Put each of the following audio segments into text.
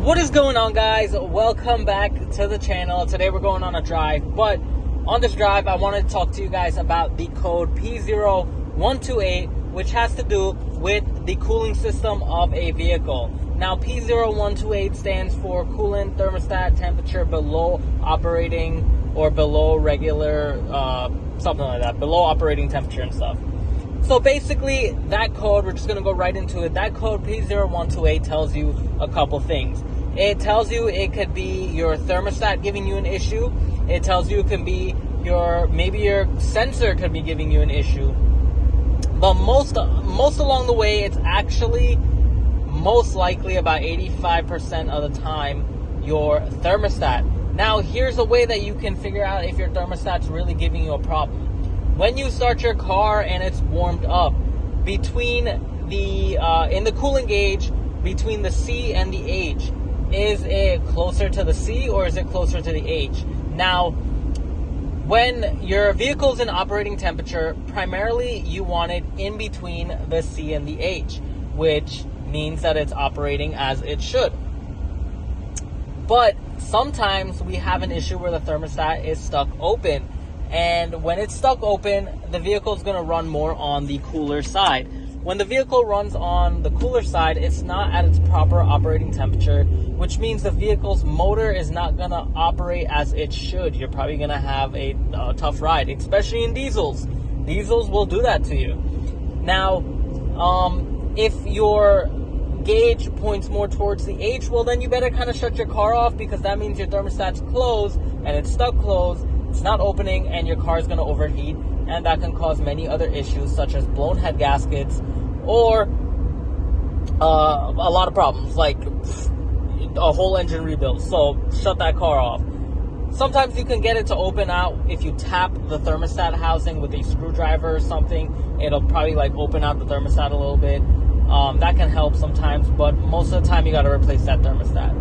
What is going on, guys? Welcome back to the channel. Today we're going on a drive, but on this drive I wanted to talk to you guys about the code p0128, which has to do with the cooling system of a vehicle. Now, p0128 stands for coolant thermostat temperature below operating or below regular something like that, below operating temperature and stuff. So basically, that code, we're just going to go right into it. That code p0128 tells you a couple things. It tells you it could be your thermostat giving you an issue. It tells you it can be maybe your sensor could be giving you an issue. But most along the way, it's actually most likely about 85% of the time your thermostat. Now, here's a way that you can figure out if your thermostat's really giving you a problem. When you start your car and it's warmed up, between the in the coolant gauge, between the C and the H, is it closer to the C or is it closer to the H? Now, when your vehicle's in operating temperature, primarily you want it in between the C and the H, which means that it's operating as it should. But sometimes we have an issue where the thermostat is stuck open. And when it's stuck open, the vehicle is going to run more on the cooler side. When the vehicle runs on the cooler side, it's not at its proper operating temperature, which means the vehicle's motor is not going to operate as it should. You're probably going to have a tough ride, especially in diesels. Diesels will do that to you. Now, if your gauge points more towards the H, well, then you better kind of shut your car off, because that means your thermostat's closed and it's stuck closed. It's not opening, and your car is going to overheat, and that can cause many other issues such as blown head gaskets or a lot of problems like a whole engine rebuild. So shut that car off. Sometimes you can get it to open out if you tap the thermostat housing with a screwdriver or something. It'll probably like open out the thermostat a little bit. That can help sometimes, but most of the time you got to replace that thermostat.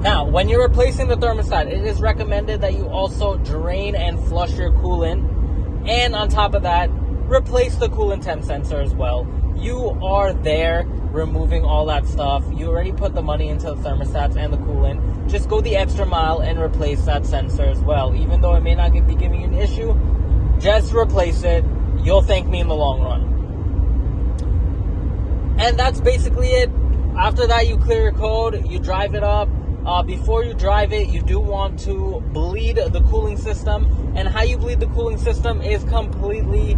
Now, when you're replacing the thermostat, it is recommended that you also drain and flush your coolant. And on top of that, replace the coolant temp sensor as well. You are there removing all that stuff. You already put the money into the thermostats and the coolant. Just go the extra mile and replace that sensor as well. Even though it may not be giving you an issue, just replace it. You'll thank me in the long run. And that's basically it. After that, you clear your code, you drive it up. Before you drive it, you do want to bleed the cooling system. And how you bleed the cooling system is completely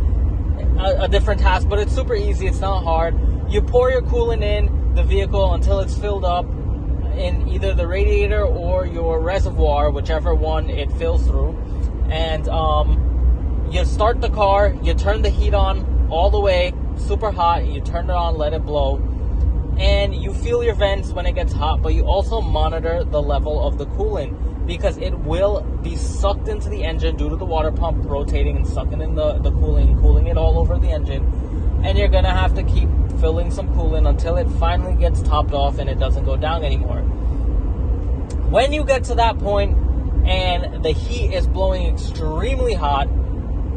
a different task, but it's super easy. It's not hard. You pour your coolant in the vehicle until it's filled up in either the radiator or your reservoir, whichever one it fills through. And you start the car, you turn the heat on all the way, super hot. You turn it on, let it blow. And you feel your vents when it gets hot, but you also monitor the level of the coolant, because it will be sucked into the engine due to the water pump rotating and sucking in the cooling it all over the engine. And you're going to have to keep filling some coolant until it finally gets topped off and it doesn't go down anymore. When you get to that point and the heat is blowing extremely hot,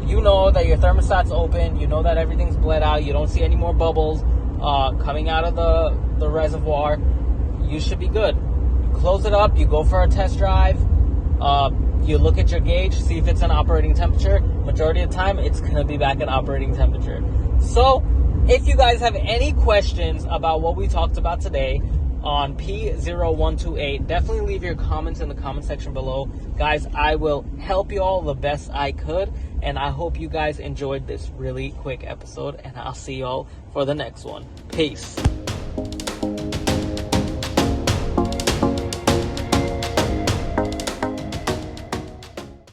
you know that your thermostat's open, you know that everything's bled out, you don't see any more bubbles coming out of the reservoir. You should be good. You close it up, you go for a test drive, you look at your gauge, see if it's an operating temperature. Majority of the time, it's going to be back at operating temperature. So, if you guys have any questions about what we talked about today on P0128, definitely leave your comments in the comment section below. Guys, I will help you all the best I could, and I hope you guys enjoyed this really quick episode, and I'll see y'all for the next one. Peace.